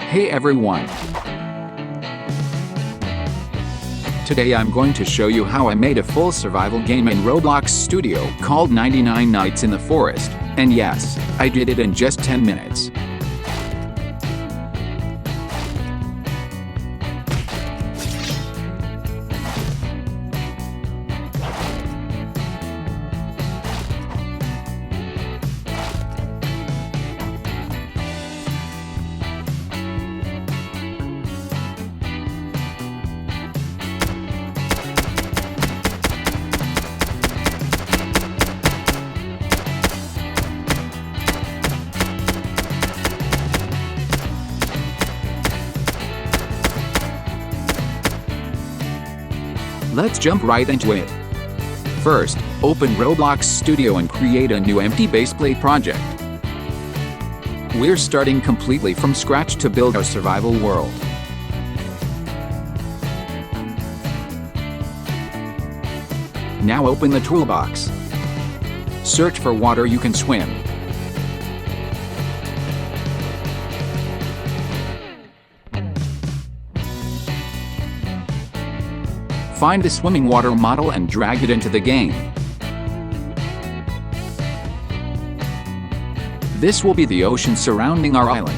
Hey everyone! Today I'm going to show you how I made a full survival game in Roblox Studio called 99 Nights in the Forest, and yes, I did it in just 10 minutes. Let's jump right into it. First, open Roblox Studio and create a new empty baseplate project. We're starting completely from scratch to build our survival world. Now open the toolbox. Search for water you can swim. Find the swimming water model and drag it into the game. This will be the ocean surrounding our island.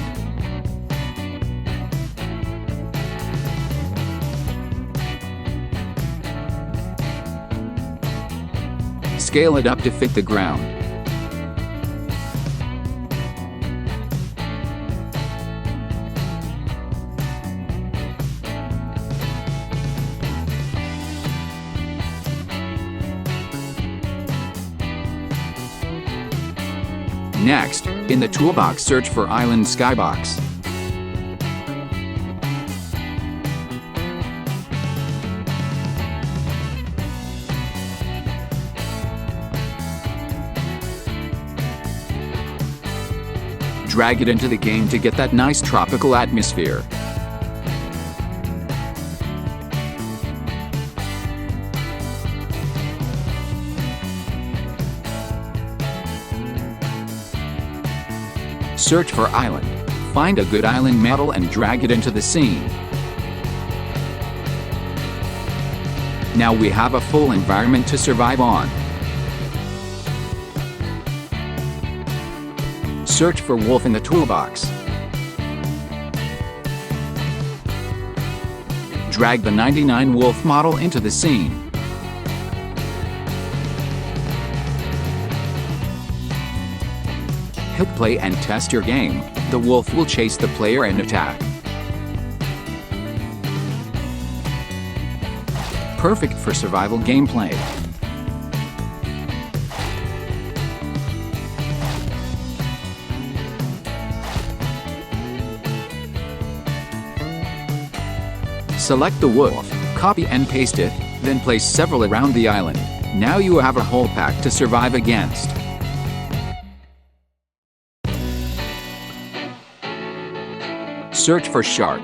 Scale it up to fit the ground. Next, in the toolbox search for Island Skybox. Drag it into the game to get that nice tropical atmosphere. Search for island. Find a good island model and drag it into the scene. Now we have a full environment to survive on. Search for wolf in the toolbox. Drag the 99 wolf model into the scene. Hit play and test your game. The wolf will chase the player and attack. Perfect for survival gameplay. Select the wolf, copy and paste it, then place several around the island. Now you have a whole pack to survive against. Search for shark.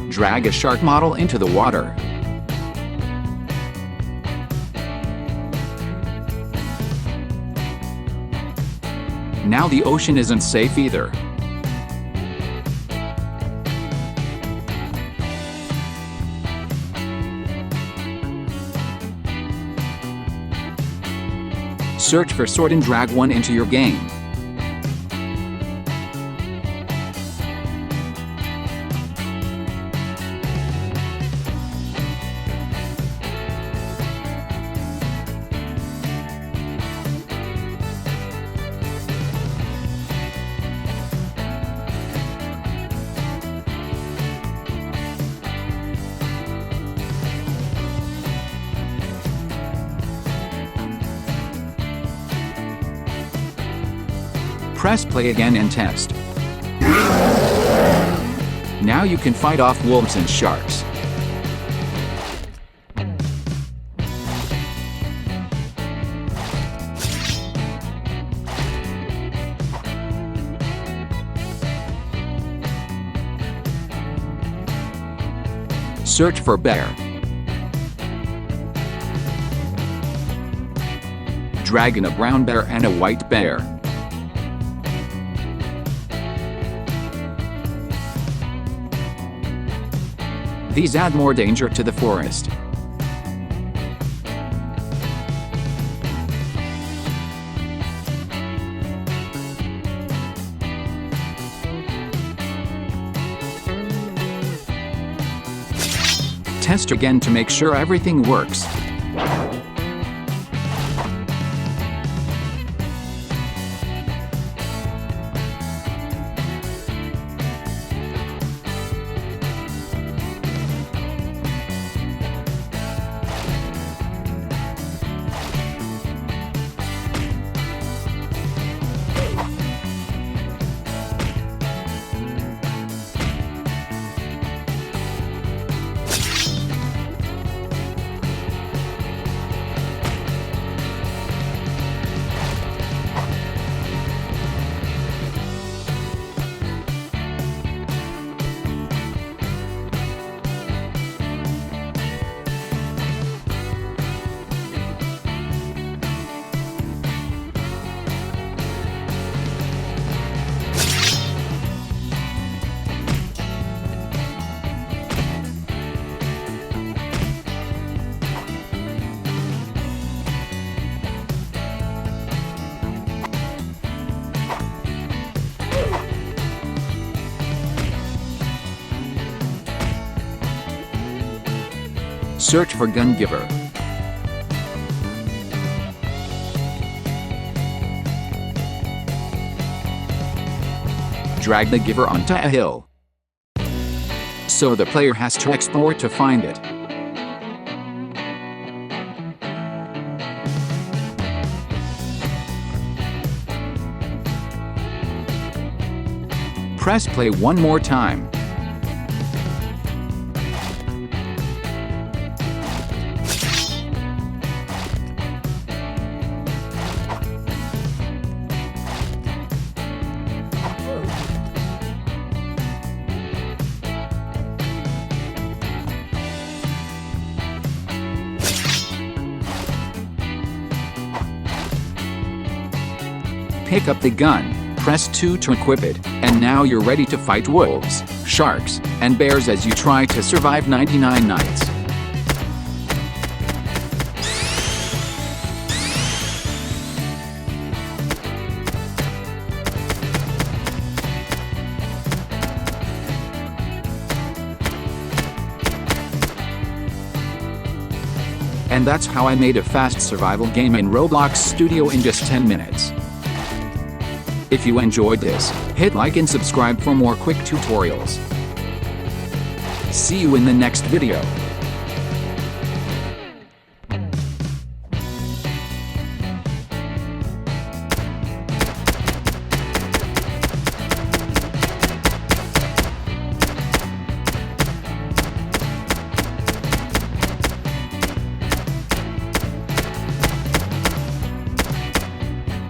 Drag a shark model into the water. Now the ocean isn't safe either. Search for sword and drag one into your game. Press play again and test. Now you can fight off wolves and sharks. Search for bear. Drag in a brown bear and a white bear. These add more danger to the forest. Test again to make sure everything works. Search for gun giver. Drag the giver onto a hill. So the player has to explore to find it. Press play one more time. Pick up the gun, press 2 to equip it, and now you're ready to fight wolves, sharks, and bears as you try to survive 99 nights. And that's how I made a fast survival game in Roblox Studio in just 10 minutes. If you enjoyed this, hit like and subscribe for more quick tutorials. See you in the next video.